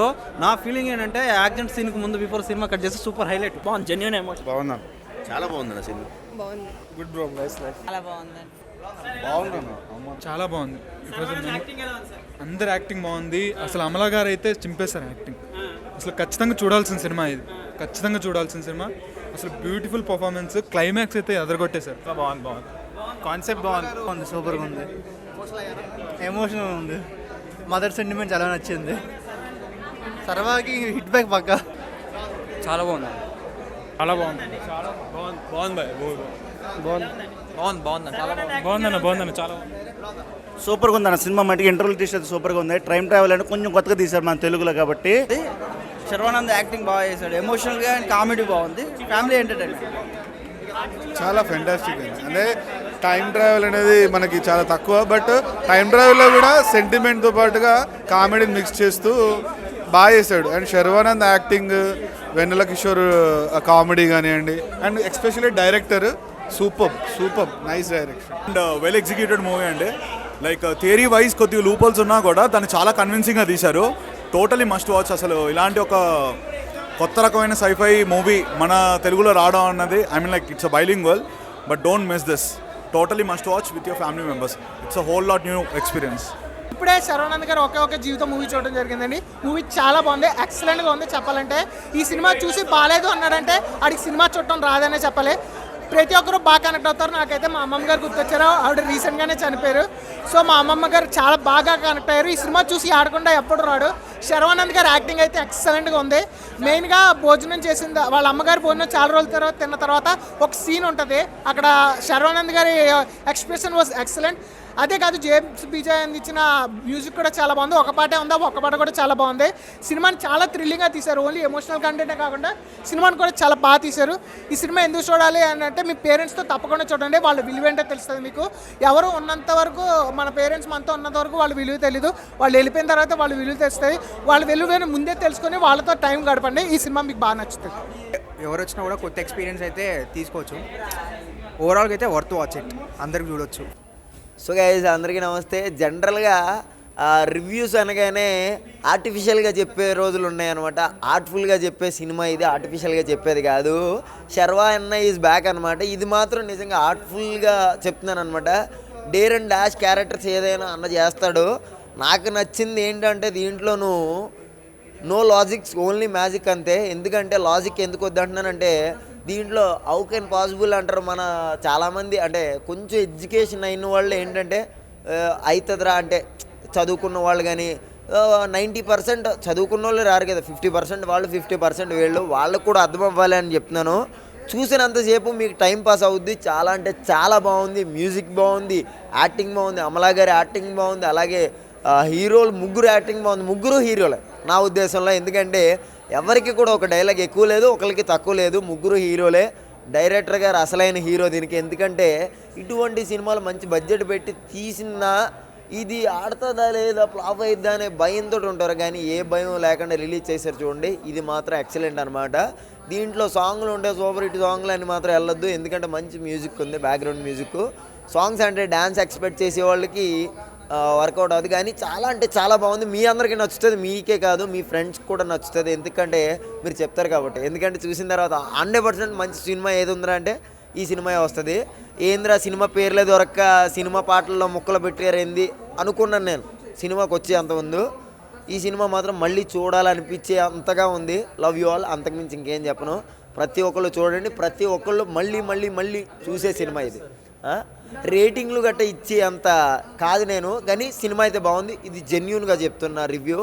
So నా feeling ఏంటంటే accident సీన్కి ముందు బిఫోర్ సినిమా కట్ చేస్తే సూపర్ హైలైట్ బాగుంది, జెన్యున్ ఎమోషన్. బాగుందా? చాలా బాగుంది సినిమా. బాగుంది. Good bro, nice nice. చాలా బాగుందండి. బాగుందన్న. చాలా బాగుంది. అందరు యాక్టింగ్ బాగుంది. అసలు అమలా గారు అయితే చింపేశారు యాక్టింగ్. అసలు ఖచ్చితంగా చూడాల్సిన సినిమా ఇది, ఖచ్చితంగా చూడాల్సిన సినిమా. అసలు బ్యూటిఫుల్ పర్ఫార్మెన్స్, క్లైమాక్స్ అయితే ఎదరగొట్టేశారు. బాగుంది కాన్సెప్ట్ బాగుంది, సూపర్గా ఉంది, ఎమోషనల్ ఉంది, మదర్ సెంటిమెంట్ చాలా నచ్చింది. సర్వాకి హిట్ బ్యాక్ పక్క. చాలా బాగుంది, చాలా బాగుంది, బాగుందన్న చాలా సూపర్గా ఉంది అన్న సినిమా. మటుకు ఇంటర్వ్యూలు తీసేది సూపర్గా ఉంది. టైం ట్రావెల్ అంటే కొంచెం కొత్తగా తీశారు మన తెలుగులో కాబట్టి. శర్వానంద్ యాక్టింగ్ బాగా చేశాడు, ఎమోషనల్గా అండ్ కామెడీ బాగుంది, ఫ్యామిలీ ఎంటర్టైన్మెంట్. చాలా ఫెంటాస్టిక్ ఉంది. అంటే టైం ట్రావెల్ అనేది మనకి చాలా తక్కువ, బట్ టైం ట్రావెల్లో కూడా సెంటిమెంట్తో పాటుగా కామెడీని మిక్స్ చేస్తూ బాగా చేశాడు. And Sharwanand acting, Vennela Kishore comedy కానివ్వండి, and especially director super nice direction and well executed movie అండి. లైక్ థియరీ వైజ్ కొద్దిగా లూపోల్స్ ఉన్నా కూడా దాన్ని చాలా కన్విన్సింగ్గా తీశారు. Totally must watch. అసలు ఇలాంటి ఒక కొత్త రకమైన సైఫై మూవీ మన తెలుగులో రావడం అన్నది, I mean like it's a bilingual, but don't miss this. Totally must watch with your family members. It's a whole lot new experience. ఇప్పుడే శర్వానంద్ గారు ఒకే జీవితం మూవీ చూడడం జరిగిందండి. మూవీ చాలా బాగుంది, ఎక్సలెంట్గా ఉంది. చెప్పాలంటే ఈ సినిమా చూసి బాగాలేదు అన్నాడంటే ఆడికి సినిమా చూడటం రాదనే చెప్పాలి. ప్రతి ఒక్కరు బాగా కనెక్ట్ అవుతారు. నాకైతే మా అమ్మమ్మ గారు గుర్తొచ్చారు, ఆవిడ రీసెంట్గానే చనిపోయారు. సో మా అమ్మమ్మ గారు చాలా బాగా కనెక్ట్ అయ్యారు. ఈ సినిమా చూసి ఆడకుండా ఎప్పుడు రాడు. శర్వానంద్ గారు యాక్టింగ్ అయితే ఎక్సలెంట్గా ఉంది. మెయిన్గా భోజనం చేసింది వాళ్ళ అమ్మగారు భోజనం చాలా రోజుల తర్వాత తిన్న తర్వాత ఒక సీన్ ఉంటుంది, అక్కడ శర్వానంద్ గారి ఎక్స్ప్రెషన్ వాజ్ ఎక్సలెంట్. అదే కాదు, జేమ్స్ బీజాయ్ అందించిన మ్యూజిక్ కూడా చాలా బాగుంది. ఒక పాటే ఉందా, ఒక పాట కూడా చాలా బాగుంది. సినిమాని చాలా థ్రిల్లింగ్గా తీశారు. ఓన్లీ ఎమోషనల్ కంటెంటే కాకుండా సినిమాని కూడా చాలా బాగా తీశారు. ఈ సినిమా ఎందుకు చూడాలి అని అంటే మీ పేరెంట్స్తో తప్పకుండా చూడండి, వాళ్ళ విలువ ఏంటో తెలుస్తుంది మీకు. ఎవరు ఉన్నంత వరకు, మన పేరెంట్స్ మనతో ఉన్నంత వరకు వాళ్ళ విలువ తెలీదు. వాళ్ళు వెళ్ళిపోయిన తర్వాత వాళ్ళ విలువ తెలుస్తుంది. వాళ్ళ విలువని ముందే తెలుసుకొని వాళ్ళతో టైం గడపండి. ఈ సినిమా మీకు బాగా నచ్చుతుంది. ఎవరు వచ్చినా కూడా కొత్త ఎక్స్పీరియన్స్ అయితే తీసుకోవచ్చు. ఓవరాల్గా అయితే వర్త్ వాచ్ ఇట్, అందరికి చూడొచ్చు. సో గైస్, అందరికీ నమస్తే. జనరల్గా రివ్యూస్ అనగానే ఆర్టిఫిషియల్గా చెప్పే రోజులు ఉన్నాయన్నమాట. ఆర్ట్ఫుల్గా చెప్పే సినిమా ఇది, ఆర్టిఫిషియల్గా చెప్పేది కాదు. శర్వా అన్న ఈజ్ బ్యాక్ అనమాట. ఇది మాత్రం నిజంగా ఆర్ట్ఫుల్గా చెప్తున్నాను అనమాట. డేర్ అండ్ డాష్ క్యారెక్టర్స్ ఏదైనా అన్న చేస్తాడు. నాకు నచ్చింది ఏంటంటే దీంట్లోనూ నో లాజిక్స్, ఓన్లీ మ్యాజిక్ అంతే. ఎందుకంటే లాజిక్ ఎందుకు వద్దంటున్నానంటే, దీంట్లో హౌ కెన్ పాసిబుల్ అంటారు మన చాలామంది. అంటే కొంచెం ఎడ్యుకేషన్ అయిన వాళ్ళు ఏంటంటే అవుతుందిరా అంటే చదువుకున్న వాళ్ళు, కానీ 90% చదువుకున్న వాళ్ళు రారు కదా, 50% వాళ్ళు 50% వీళ్ళు. వాళ్ళకు కూడా అర్థం అవ్వాలి అని చెప్తున్నాను. చూసినంతసేపు మీకు టైం పాస్ అవుద్ది. చాలా అంటే చాలా బాగుంది. మ్యూజిక్ బాగుంది, యాక్టింగ్ బాగుంది, అమలా గారి యాక్టింగ్ బాగుంది, అలాగే హీరోలు ముగ్గురు యాక్టింగ్ బాగుంది. ముగ్గురు హీరోలే నా ఉద్దేశంలో. ఎందుకంటే ఎవరికి కూడా ఒక డైలాగ్ ఎక్కువ లేదు, ఒకరికి తక్కువ లేదు. ముగ్గురు హీరోలే. డైరెక్టర్ గారు అసలైన హీరో దీనికి. ఎందుకంటే ఇటువంటి సినిమాలు మంచి బడ్జెట్ పెట్టి తీసిన, ఇది ఆడుతుందా లేదా, ఫ్లాప్ అయిద్దా అనే భయంతో ఉంటారు, కానీ ఏ భయం లేకుండా రిలీజ్ చేశారు చూడండి. ఇది మాత్రం ఎక్సలెంట్ అనమాట. దీంట్లో సాంగ్లు ఉంటే సూపర్ హిట్ సాంగ్లు అని మాత్రం వెళ్ళొద్దు, ఎందుకంటే మంచి మ్యూజిక్ ఉంది, బ్యాక్గ్రౌండ్ మ్యూజిక్. సాంగ్స్ అంటే డ్యాన్స్ ఎక్స్పెక్ట్ చేసే వాళ్ళకి వర్కౌట్ అవుతుంది, కానీ చాలా అంటే చాలా బాగుంది. మీ అందరికీ నచ్చుతుంది, మీకే కాదు మీ ఫ్రెండ్స్కి కూడా నచ్చుతుంది. ఎందుకంటే మీరు చెప్తారు కాబట్టి. ఎందుకంటే చూసిన తర్వాత 100% మంచి సినిమా ఏది ఉందిరా అంటే ఈ సినిమా వస్తుంది. ఏంద్రా సినిమా పేర్లే దొరక్క సినిమా పాటల్లో ముక్కలు పెట్టారేంది అనుకున్నాను నేను సినిమాకి వచ్చే అంతకుముందు. ఈ సినిమా మాత్రం మళ్ళీ చూడాలనిపించే అంతగా ఉంది. Love you all. అంతకుమించి ఇంకేం చెప్పను. ప్రతి ఒక్కళ్ళు చూడండి, ప్రతి ఒక్కళ్ళు మళ్ళీ మళ్ళీ మళ్ళీ చూసే సినిమా ఇది. రేటింగ్లు గట్ట ఇచ్చే అంత కాదు నేను, కానీ సినిమా అయితే బాగుంది. ఇది జెన్యూన్గా చెప్తున్నా రివ్యూ.